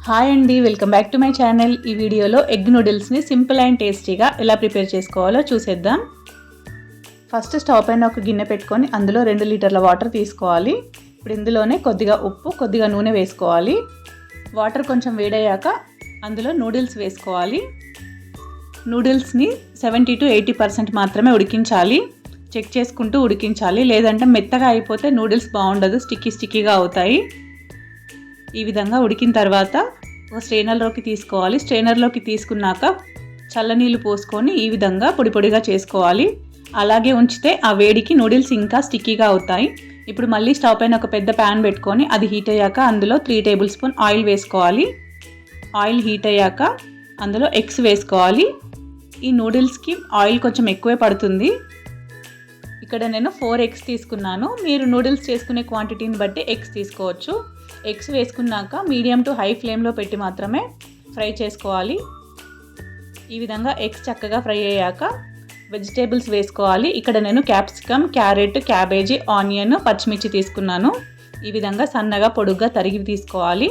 Hi అండి, welcome back to my channel. ఈ వీడియోలో ఎగ్ నూడిల్స్ని సింపుల్ అండ్ టేస్టీగా ఎలా ప్రిపేర్ చేసుకోవాలో చూసేద్దాం. ఫస్ట్ స్టవ్ పైన ఒక గిన్నె పెట్టుకొని అందులో 2 లీటర్ల వాటర్ తీసుకోవాలి. ఇప్పుడు ఇందులోనే కొద్దిగా ఉప్పు, కొద్దిగా నూనె వేసుకోవాలి. వాటర్ కొంచెం వేడయ్యాక అందులో నూడిల్స్ వేసుకోవాలి. నూడిల్స్ని 70 to 80% మాత్రమే ఉడికించాలి. చెక్ చేసుకుంటూ ఉడికించాలి, లేదంటే మెత్తగా అయిపోతే నూడిల్స్ బాగుండదు, స్టిక్కీగా అవుతాయి. ఈ విధంగా ఉడికిన తర్వాత ఒక స్ట్రైనర్లోకి తీసుకోవాలి. స్ట్రైనర్లోకి తీసుకున్నాక చల్లనీళ్ళు పోసుకొని ఈ విధంగా పొడి పొడిగా చేసుకోవాలి. అలాగే ఉంచితే ఆ వేడికి నూడిల్స్ ఇంకా స్టిక్కీగా అవుతాయి. ఇప్పుడు మళ్ళీ స్టవ్ పైన ఒక పెద్ద ప్యాన్ పెట్టుకొని అది హీట్ అయ్యాక అందులో 3 టేబుల్ స్పూన్ ఆయిల్ వేసుకోవాలి. ఆయిల్ హీట్ అయ్యాక అందులో ఎగ్స్ వేసుకోవాలి. ఈ నూడిల్స్కి ఆయిల్ కొంచెం ఎక్కువే పడుతుంది. ఇక్కడ నేను 4 ఎగ్స్ తీసుకున్నాను. మీరు నూడిల్స్ చేసుకునే క్వాంటిటీని బట్టి ఎగ్స్ తీసుకోవచ్చు. ఎగ్స్ వేసుకున్నాక మీడియం టు హై ఫ్లేమ్లో పెట్టి మాత్రమే ఫ్రై చేసుకోవాలి. ఈ విధంగా ఎగ్స్ చక్కగా ఫ్రై అయ్యాక వెజిటేబుల్స్ వేసుకోవాలి. ఇక్కడ నేను క్యాప్సికమ్, క్యారెట్, క్యాబేజీ, ఆనియన్, పచ్చిమిర్చి తీసుకున్నాను. ఈ విధంగా సన్నగా పొడుగ్గా తరిగి తీసుకోవాలి.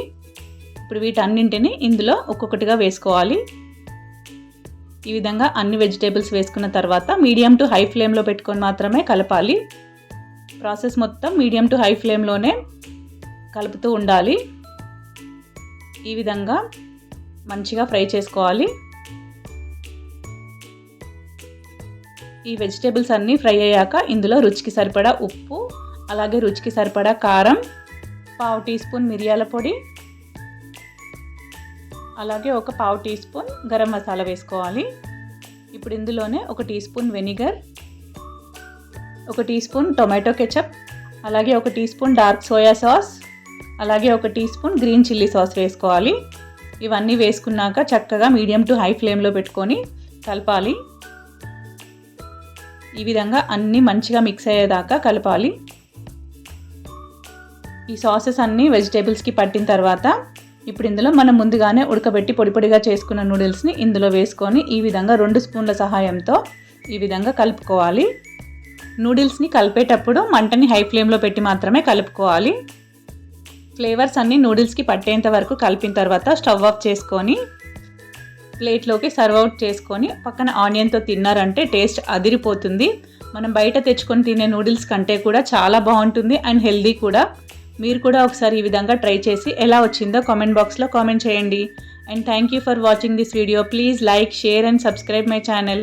ఇప్పుడు వీటన్నింటిని ఇందులో ఒక్కొక్కటిగా వేసుకోవాలి. ఈ విధంగా అన్ని వెజిటేబుల్స్ వేసుకున్న తర్వాత మీడియం టు హై ఫ్లేమ్లో పెట్టుకొని మాత్రమే కలపాలి. ప్రాసెస్ మొత్తం మీడియం టు హై ఫ్లేమ్లోనే కలుపుతూ ఉండాలి. ఈ విధంగా మంచిగా ఫ్రై చేసుకోవాలి. ఈ వెజిటేబుల్స్ అన్నీ ఫ్రై అయ్యాక ఇందులో రుచికి సరిపడా ఉప్పు, అలాగే రుచికి సరిపడా కారం, 1/2 టీ స్పూన్ మిరియాల పొడి, అలాగే ఒక 1/2 టీ స్పూన్ గరం మసాలా వేసుకోవాలి. ఇప్పుడు ఇందులోనే 1 teaspoon vinegar, 1 teaspoon tomato ketchup, అలాగే 1 teaspoon dark soya sauce, అలాగే 1 teaspoon green chilli sauce వేసుకోవాలి. ఇవన్నీ వేసుకున్నాక చక్కగా మీడియం టు హై ఫ్లేమ్లో పెట్టుకొని కలపాలి. ఈ విధంగా అన్నీ మంచిగా మిక్స్ అయ్యేదాకా కలపాలి. ఈ సాసెస్ అన్నీ వెజిటేబుల్స్కి పట్టిన తర్వాత ఇప్పుడు ఇందులో మనం ముందుగానే ఉడకబెట్టి పొడి పొడిగా చేసుకున్న నూడిల్స్ని ఇందులో వేసుకొని ఈ విధంగా 2 స్పూన్ల సహాయంతో ఈ విధంగా కలుపుకోవాలి. నూడిల్స్ని కలిపేటప్పుడు మంటని హై ఫ్లేమ్లో పెట్టి మాత్రమే కలుపుకోవాలి. ఫ్లేవర్స్ అన్నీ నూడిల్స్కి పట్టేంత వరకు కలిపిన తర్వాత స్టవ్ ఆఫ్ చేసుకొని ప్లేట్లోకి సర్వ్ అవుట్ చేసుకొని పక్కన ఆనియన్తో తిన్నారంటే టేస్ట్ అదిరిపోతుంది. మనం బయట తెచ్చుకొని తినే నూడిల్స్ కంటే కూడా చాలా బాగుంటుంది అండ్ హెల్దీ కూడా. మీరు కూడా ఒకసారి ఈ విధంగా ట్రై చేసి ఎలా వచ్చిందో కామెంట్ బాక్స్లో కామెంట్ చేయండి. And thank you for watching this video. Please like, share and subscribe my channel.